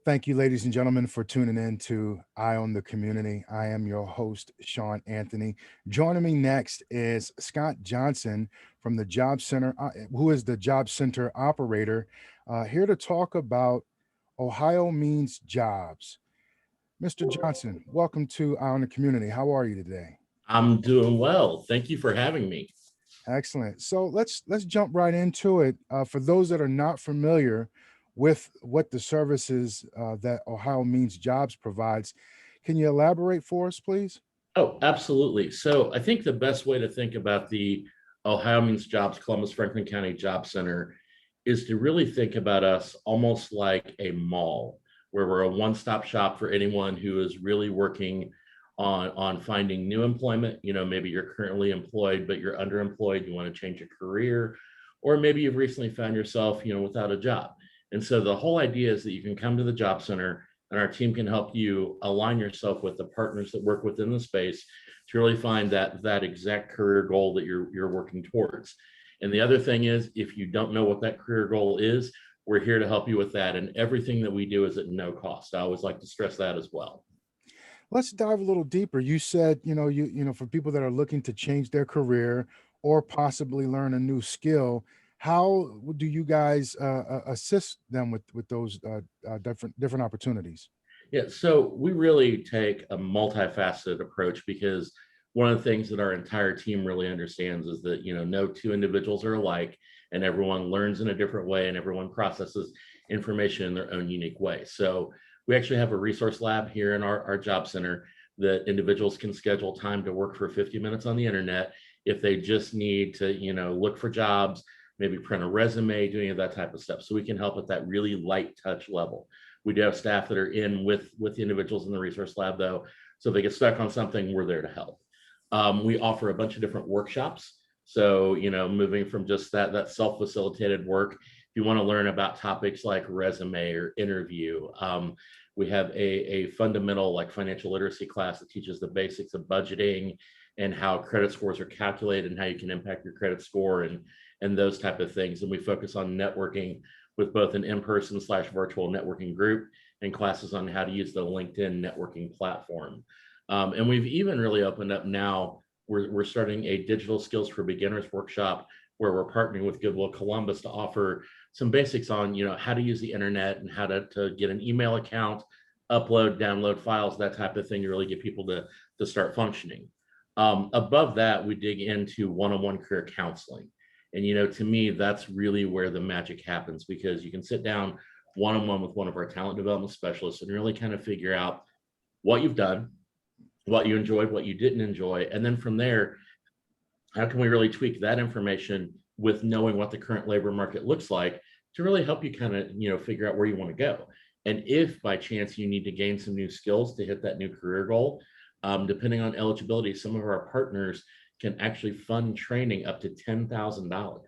Thank you, ladies and gentlemen, for tuning in to Eye on the Community. I am your host, Sean Anthony. Joining me next is Scott Johnson from the Job Center, who is the Job Center operator, here to talk about Ohio Means Jobs. Mr. Johnson, welcome to Eye on the Community. How are you today? I'm doing well. Thank you for having me. Excellent. So let's jump right into it. For those that are not familiar with what the services that Ohio Means Jobs provides, can you elaborate for us, please? Oh, absolutely. So I think the best way to think about the Ohio Means Jobs Columbus Franklin County Job Center is to really think about us almost like a mall, where we're a one-stop shop for anyone who is really working on finding new employment. Maybe you're currently employed, but you're underemployed, you want to change your career, or maybe you've recently found yourself, without a job. And so the whole idea is that you can come to the Job Center and our team can help you align yourself with the partners that work within the space to really find that exact career goal that you're working towards. And the other thing is, if you don't know what that career goal is, we're here to help you with that. And everything that we do is at no cost. I always like to stress that as well. Let's dive a little deeper. You said, for people that are looking to change their career or possibly learn a new skill, how do you guys assist them with those different opportunities? Yeah, so we really take a multifaceted approach because one of the things that our entire team really understands is that, no two individuals are alike and everyone learns in a different way and everyone processes information in their own unique way. So we actually have a resource lab here in our job center that individuals can schedule time to work for 50 minutes on the internet if they just need to, look for jobs, maybe print a resume, doing that type of stuff. So we can help at that really light touch level. We do have staff that are in with the individuals in the resource lab, though. So if they get stuck on something, we're there to help. We offer a bunch of different workshops. So, moving from just that self-facilitated work, if you want to learn about topics like resume or interview, we have a fundamental like financial literacy class that teaches the basics of budgeting and how credit scores are calculated and how you can impact your credit score and those type of things. And we focus on networking with both an in-person / virtual networking group and classes on how to use the LinkedIn networking platform. And we've even really opened up now, we're starting a digital skills for beginners workshop where we're partnering with Goodwill Columbus to offer some basics on, how to use the internet and how to get an email account, upload, download files, that type of thing to really get people to start functioning. Above that, we dig into one-on-one career counseling. And, to me, that's really where the magic happens because you can sit down one-on-one with one of our talent development specialists and really kind of figure out what you've done, what you enjoyed, what you didn't enjoy. And then from there, how can we really tweak that information with knowing what the current labor market looks like to really help you kind of, figure out where you want to go. And if by chance you need to gain some new skills to hit that new career goal, depending on eligibility, some of our partners can actually fund training up to $10,000.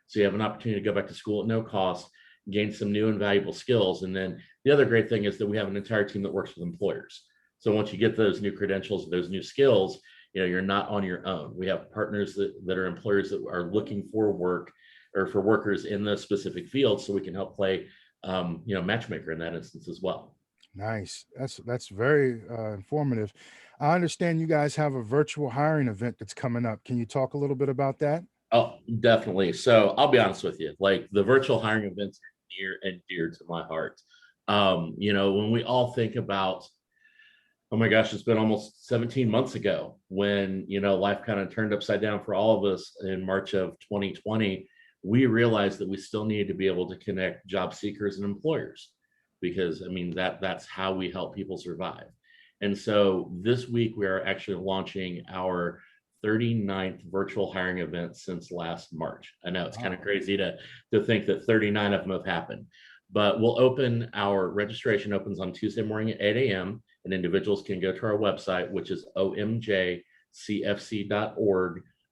So you have an opportunity to go back to school at no cost, gain some new and valuable skills. And then the other great thing is that we have an entire team that works with employers. So once you get those new credentials, those new skills, you're not on your own. We have partners that are employers that are looking for work or for workers in those specific fields. So we can help play, matchmaker in that instance as well. Nice. That's very informative. I understand you guys have a virtual hiring event that's coming up. Can you talk a little bit about that? Oh, definitely. So I'll be honest with you, like the virtual hiring events are near and dear to my heart. When we all think about, oh my gosh, it's been almost 17 months ago when, life kind of turned upside down for all of us in March of 2020, we realized that we still needed to be able to connect job seekers and employers because that's how we help people survive. And so this week we are actually launching our 39th virtual hiring event since last March. I know it's kind of crazy to think that 39 of them have happened, but our registration opens on Tuesday morning at 8 a.m. and individuals can go to our website, which is omjcfc.org,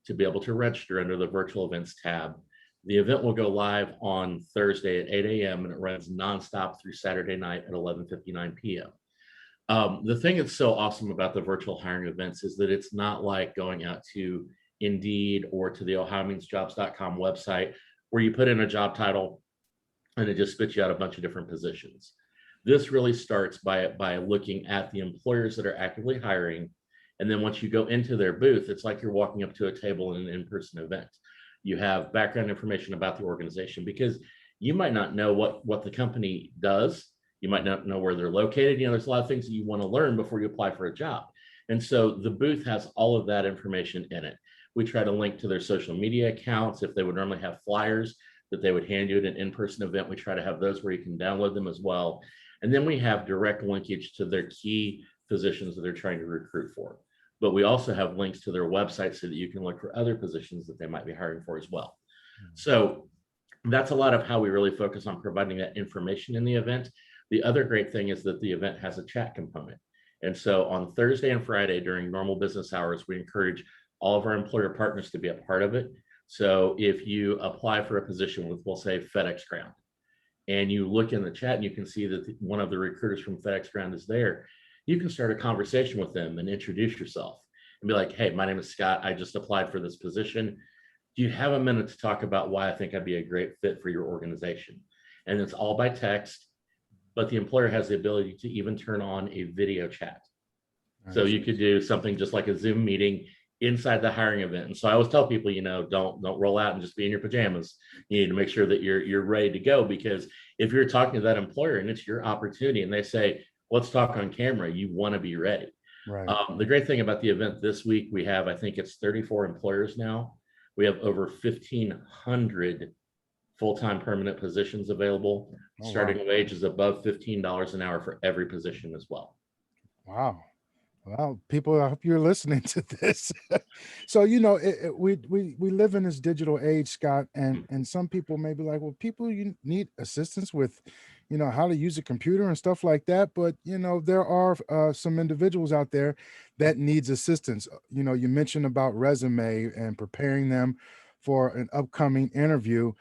to be able to register under the virtual events tab. The event will go live on Thursday at 8 a.m. and it runs nonstop through Saturday night at 11:59 p.m. The thing that's so awesome about the virtual hiring events is that it's not like going out to Indeed or to the OhioMeansJobs.com website where you put in a job title and it just spits you out a bunch of different positions. This really starts by looking at the employers that are actively hiring. And then once you go into their booth, it's like you're walking up to a table in an in-person event. You have background information about the organization, because you might not know what the company does. You might not know where they're located. There's a lot of things that you want to learn before you apply for a job. And so the booth has all of that information in it. We try to link to their social media accounts. If they would normally have flyers that they would hand you at an in-person event, we try to have those where you can download them as well. And then we have direct linkage to their key positions that they're trying to recruit for. But we also have links to their website so that you can look for other positions that they might be hiring for as well. So that's a lot of how we really focus on providing that information in the event. The other great thing is that the event has a chat component. And so on Thursday and Friday during normal business hours, we encourage all of our employer partners to be a part of it. So if you apply for a position with, we'll say, FedEx Ground, and you look in the chat and you can see that one of the recruiters from FedEx Ground is there, you can start a conversation with them and introduce yourself and be like, hey, my name is Scott. I just applied for this position. Do you have a minute to talk about why I think I'd be a great fit for your organization? And it's all by text, but the employer has the ability to even turn on a video chat. So you could do something just like a Zoom meeting inside the hiring event. And so I always tell people, don't roll out and just be in your pajamas. You need to make sure that you're ready to go, because if you're talking to that employer and it's your opportunity and they say, let's talk on camera, you want to be ready. Right. The great thing about the event this week, we have, I think it's 34 employers now. We have over 1,500 full-time permanent positions available. Starting wage is above $15 an hour for every position as well. Wow. Well, people, I hope you're listening to this. So, we live in this digital age, Scott, and some people may be like, well, people, you need assistance with, how to use a computer and stuff like that. But, there are some individuals out there that needs assistance. You mentioned about resume and preparing them for an upcoming interview.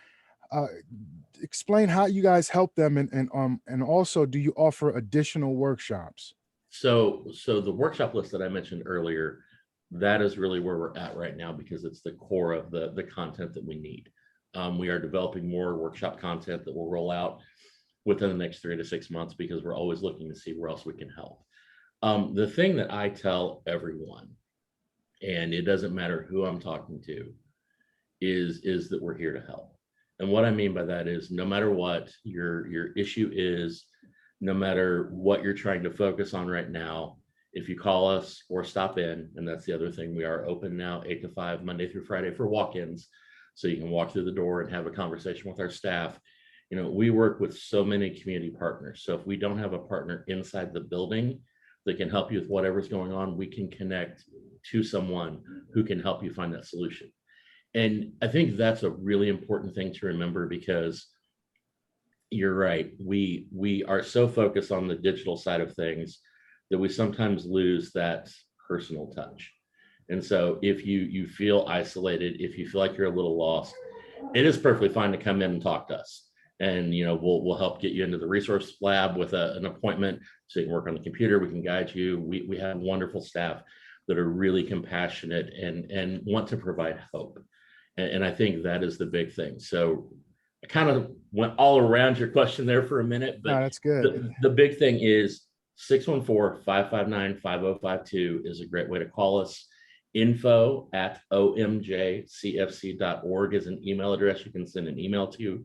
Explain how you guys help them, and also, do you offer additional workshops? So the workshop list that I mentioned earlier, that is really where we're at right now, because it's the core of the content that we need. We are developing more workshop content that will roll out within the next 3 to 6 months, because we're always looking to see where else we can help. The thing that I tell everyone, and it doesn't matter who I'm talking to, is that we're here to help. And what I mean by that is, no matter what your issue is, no matter what you're trying to focus on right now, if you call us or stop in, and that's the other thing, we are open now 8 to 5, Monday through Friday, for walk-ins. So you can walk through the door and have a conversation with our staff. We work with so many community partners. So if we don't have a partner inside the building that can help you with whatever's going on, we can connect to someone who can help you find that solution. And I think that's a really important thing to remember, because you're right. We are so focused on the digital side of things that we sometimes lose that personal touch. And so if you feel isolated, if you feel like you're a little lost, it is perfectly fine to come in and talk to us. And we'll help get you into the resource lab with an appointment, so you can work on the computer. We can guide you. We have wonderful staff that are really compassionate and want to provide hope. And I think that is the big thing. So I kind of went all around your question there for a minute, but that's good. The big thing is 614-559-5052 is a great way to call us. info@omjcfc.org is an email address you can send an email to,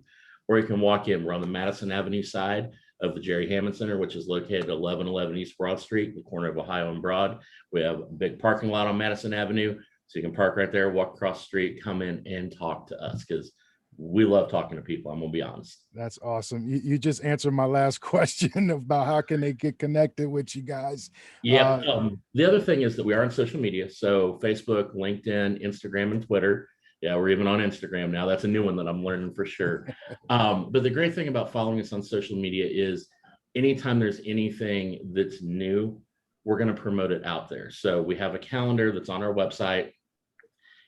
or you can walk in. We're on the Madison Avenue side of the Jerry Hammond Center, which is located at 1111 East Broad Street, the corner of Ohio and Broad. We have a big parking lot on Madison Avenue, so you can park right there, walk across the street, come in and talk to us, because we love talking to people. I'm gonna be honest. That's awesome. You just answered my last question about how can they get connected with you guys. Yeah. The other thing is that we are on social media. So Facebook, LinkedIn, Instagram, and Twitter. Yeah, we're even on Instagram now. That's a new one that I'm learning for sure. But the great thing about following us on social media is anytime there's anything that's new, we're going to promote it out there. So we have a calendar that's on our website,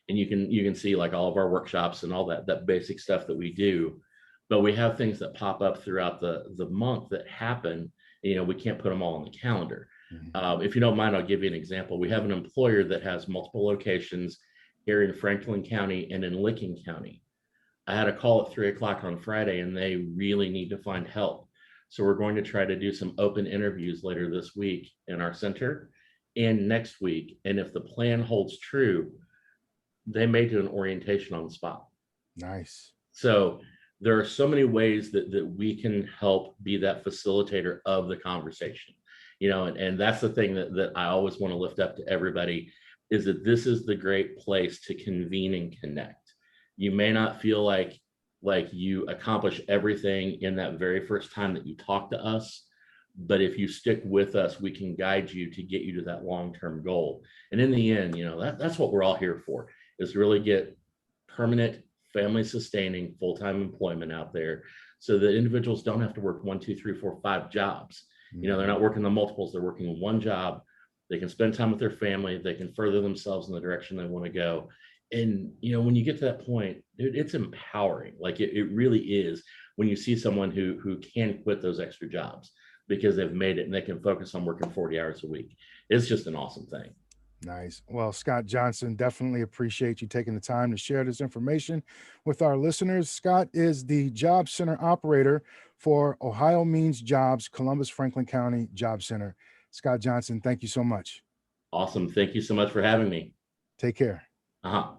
and you can see like all of our workshops and all that basic stuff that we do. But we have things that pop up throughout the month that happen. We can't put them all on the calendar. If you don't mind, I'll give you an example. We have an employer that has multiple locations here in Franklin County and in Licking County. I had a call at 3 o'clock on Friday, and they really need to find help. So we're going to try to do some open interviews later this week in our center and next week. And if the plan holds true, they may do an orientation on the spot. Nice. So there are so many ways that we can help be that facilitator of the conversation, and that's the thing that I always want to lift up to everybody, is that this is the great place to convene and connect. You may not feel like you accomplish everything in that very first time that you talk to us, but if you stick with us, we can guide you to get you to that long-term goal. And in the end, that's what we're all here for, is really get permanent, family sustaining, full-time employment out there, so that individuals don't have to work 1, 2, 3, 4, 5 jobs. They're not working the multiples, they're working one job. They can spend time with their family, they can further themselves in the direction they want to go. And when you get to that point, dude, it's empowering. Like it really is, when you see someone who can quit those extra jobs because they've made it and they can focus on working 40 hours a week. It's just an awesome thing. Nice. Well, Scott Johnson, definitely appreciate you taking the time to share this information with our listeners. Scott is the Job Center operator for OhioMeansJobs, Columbus Franklin County Job Center. Scott Johnson, thank you so much. Awesome. Thank you so much for having me. Take care. Uh-huh.